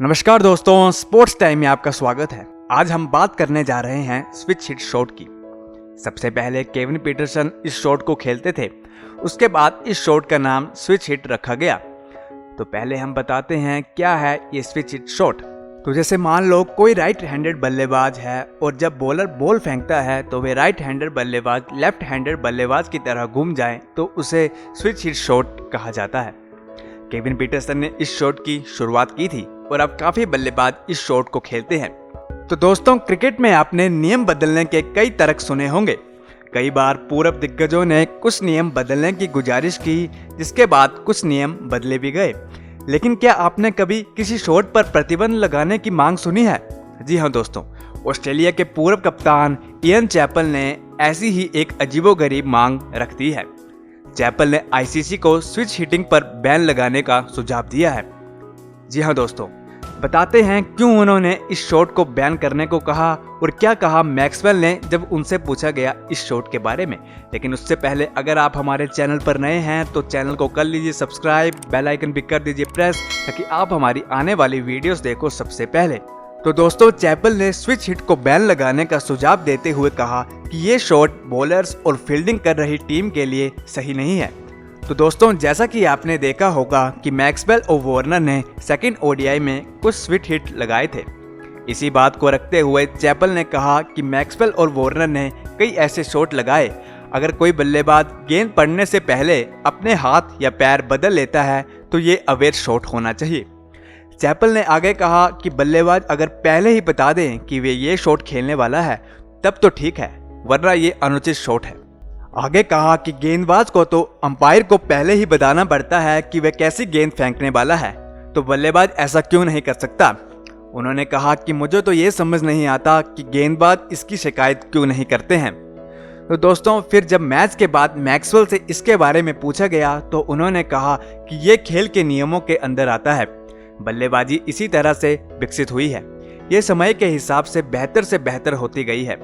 नमस्कार दोस्तों, sports time में आपका स्वागत है। आज हम बात करने जा रहे हैं स्विच हिट शॉट की। सबसे पहले केविन पीटरसन इस शॉट को खेलते थे, उसके बाद इस शॉट का नाम स्विच हिट रखा गया। तो पहले हम बताते हैं क्या है ये स्विच हिट शॉट। तो जैसे मान लो कोई राइट हैंडेड बल्लेबाज है और जब बॉलर बॉल फेंकता है तो वे राइट हैंडेड बल्लेबाज लेफ्ट हैंडेड बल्लेबाज की तरह घूम जाए तो उसे स्विच हिट शॉट कहा जाता है। केविन पीटरसन ने इस शॉट की शुरुआत की थी और अब काफी बल्लेबाज इस शॉट को खेलते हैं। तो दोस्तों, क्रिकेट में आपने नियम बदलने के कई तर्क सुने होंगे। कई बार पूर्व दिग्गजों ने कुछ नियम बदलने की गुजारिश की, जिसके बाद कुछ नियम बदले भी गए। लेकिन क्या आपने कभी किसी शॉट पर प्रतिबंध लगाने की मांग सुनी है? जी हाँ दोस्तों, ऑस्ट्रेलिया के पूर्व कप्तान इयन चैपल ने ऐसी ही एक अजीबोगरीब मांग रख दी है। चैपल ने आईसीसी को स्विच हिटिंग पर बैन लगाने का सुझाव दिया है। जी हाँ दोस्तों, बताते हैं क्यों उन्होंने इस शॉट को बैन करने को कहा और क्या कहा मैक्सवेल ने जब उनसे पूछा गया इस शॉट के बारे में। लेकिन उससे पहले अगर आप हमारे चैनल पर नए हैं तो चैनल को कर लीजिए सब्सक्राइब, बेल आइकन भी कर दीजिए प्रेस, ताकि आप हमारी आने वाली वीडियोस देखो सबसे पहले। तो दोस्तों, चैपल ने स्विच हिट को बैन लगाने का सुझाव देते हुए कहा कि ये शॉट बॉलर्स और फील्डिंग कर रही टीम के लिए सही नहीं है। तो दोस्तों, जैसा कि आपने देखा होगा कि मैक्सवेल और वार्नर ने सेकंड ओडीआई में कुछ स्विच हिट लगाए थे। इसी बात को रखते हुए चैपल ने कहा कि मैक्सवेल और वार्नर ने कई ऐसे शॉट लगाए। अगर कोई बल्लेबाज गेंद पड़ने से पहले अपने हाथ या पैर बदल लेता है तो ये अवैध शॉट होना चाहिए। चैपल ने आगे कहा कि बल्लेबाज अगर पहले ही बता दें कि वे ये शॉट खेलने वाला है तब तो ठीक है, वरना ये अनुचित शॉट है। आगे कहा कि गेंदबाज को तो अंपायर को पहले ही बताना पड़ता है कि वह कैसी गेंद फेंकने वाला है, तो बल्लेबाज ऐसा क्यों नहीं कर सकता। उन्होंने कहा कि मुझे तो ये समझ नहीं आता कि गेंदबाज इसकी शिकायत क्यों नहीं करते हैं। तो दोस्तों, फिर जब मैच के बाद मैक्सवेल से इसके बारे में पूछा गया तो उन्होंने कहा कि ये खेल के नियमों के अंदर आता है। बल्लेबाजी इसी तरह से विकसित हुई है, ये समय के हिसाब से बेहतर होती गई है,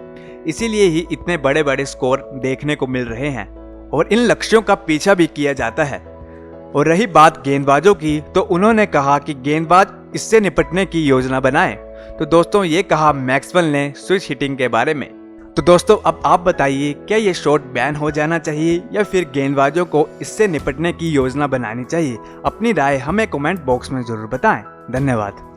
इसीलिए ही इतने बड़े बड़े स्कोर देखने को मिल रहे हैं और इन लक्ष्यों का पीछा भी किया जाता है। और रही बात गेंदबाजों की, तो उन्होंने कहा कि गेंदबाज इससे निपटने की योजना बनाएं। तो दोस्तों, ये कहा मैक्सवेल ने स्विच हिटिंग के बारे में। तो दोस्तों, अब आप बताइए, क्या ये शॉट बैन हो जाना चाहिए या फिर गेंदबाजों को इससे निपटने की योजना बनानी चाहिए? अपनी राय हमें कमेंट बॉक्स में जरूर बताएं। धन्यवाद।